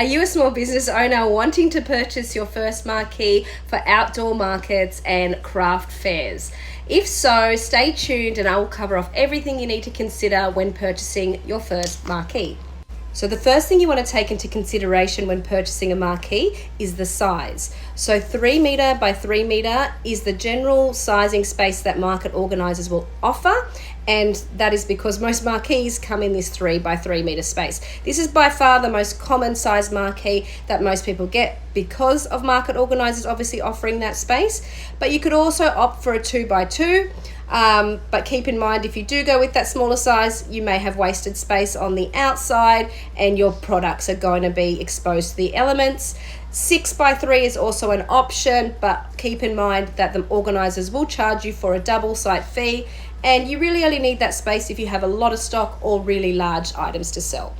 Are you a small business owner wanting to purchase your first marquee for outdoor markets and craft fairs? If so, stay tuned and I will cover off everything you need to consider when purchasing your first marquee. So the first thing you want to take into consideration when purchasing a marquee is the size. So 3 meter by 3 meter is the general sizing space that market organisers will offer, and that is because most marquees come in this 3 by 3 meter space. This is by far the most common size marquee that most people get because of market organisers obviously offering that space. But you could also opt for a 2 by 2. But keep in mind, if you do go with that smaller size, you may have wasted space on the outside and your products are going to be exposed to the elements. 6 by 3 is also an option, but keep in mind that the organisers will charge you for a double site fee, and you really only need that space if you have a lot of stock or really large items to sell.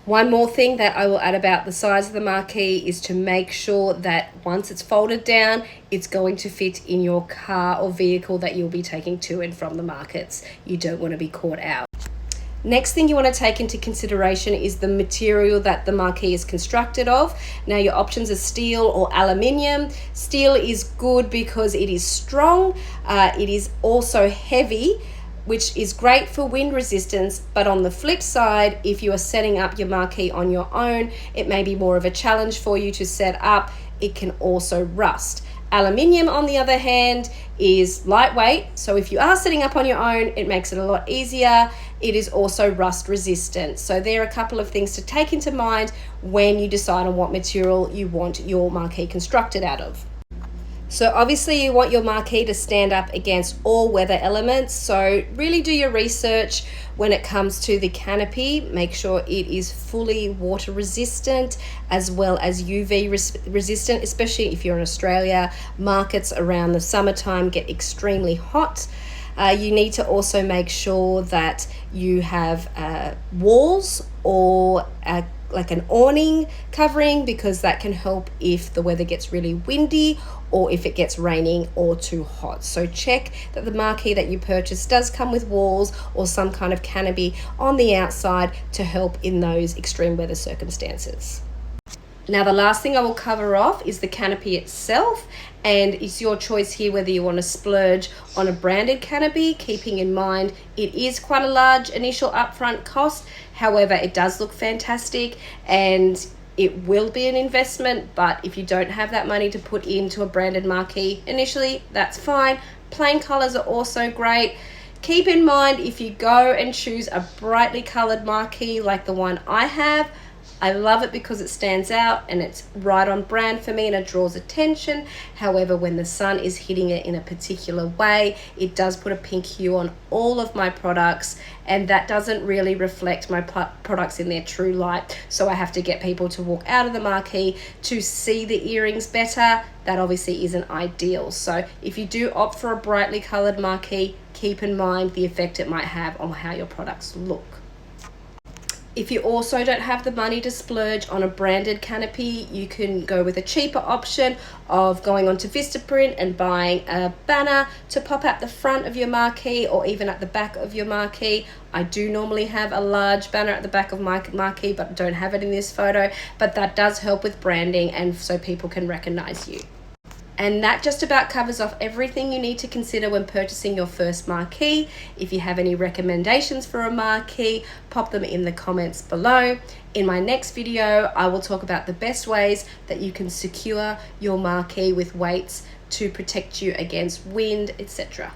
One more thing that I will add about the size of the marquee is to make sure that once it's folded down, it's going to fit in your car or vehicle that you'll be taking to and from the markets. You don't want to be caught out. Next thing you want to take into consideration is the material that the marquee is constructed of. Now your options are steel or aluminium. Steel is good because it is strong. It is also heavy, which is great for wind resistance, but on the flip side, if you are setting up your marquee on your own, it may be more of a challenge for you to set up. It can also rust. Aluminium, on the other hand, is lightweight, so if you are setting up on your own, it makes it a lot easier. It is also rust resistant. So there are a couple of things to take into mind when you decide on what material you want your marquee constructed out of. So obviously you want your marquee to stand up against all weather elements, so really do your research when it comes to the canopy. Make sure it is fully water resistant as well as UV resistant, especially if you're in Australia. Markets around the summertime get extremely hot. You need to also make sure that you have walls or like an awning covering, because that can help if the weather gets really windy or if it gets raining or too hot. So check that the marquee that you purchase does come with walls or some kind of canopy on the outside to help in those extreme weather circumstances. Now the last thing I will cover off is the canopy itself, and it's your choice here whether you want to splurge on a branded canopy, keeping in mind it is quite a large initial upfront cost. However, it does look fantastic and it will be an investment, but if you don't have that money to put into a branded marquee initially, that's fine. Plain colors are also great. Keep in mind, if you go and choose a brightly colored marquee like the one I have, I love it because it stands out and it's right on brand for me and it draws attention. However, when the sun is hitting it in a particular way, it does put a pink hue on all of my products, and that doesn't really reflect my products in their true light. So I have to get people to walk out of the marquee to see the earrings better. That obviously isn't ideal. So if you do opt for a brightly colored marquee, keep in mind the effect it might have on how your products look. If you also don't have the money to splurge on a branded canopy, you can go with a cheaper option of going onto Vistaprint and buying a banner to pop at the front of your marquee or even at the back of your marquee. I do normally have a large banner at the back of my marquee, but don't have it in this photo, but that does help with branding and so people can recognize you. And that just about covers off everything you need to consider when purchasing your first marquee. If you have any recommendations for a marquee, pop them in the comments below. In my next video, I will talk about the best ways that you can secure your marquee with weights to protect you against wind, etc.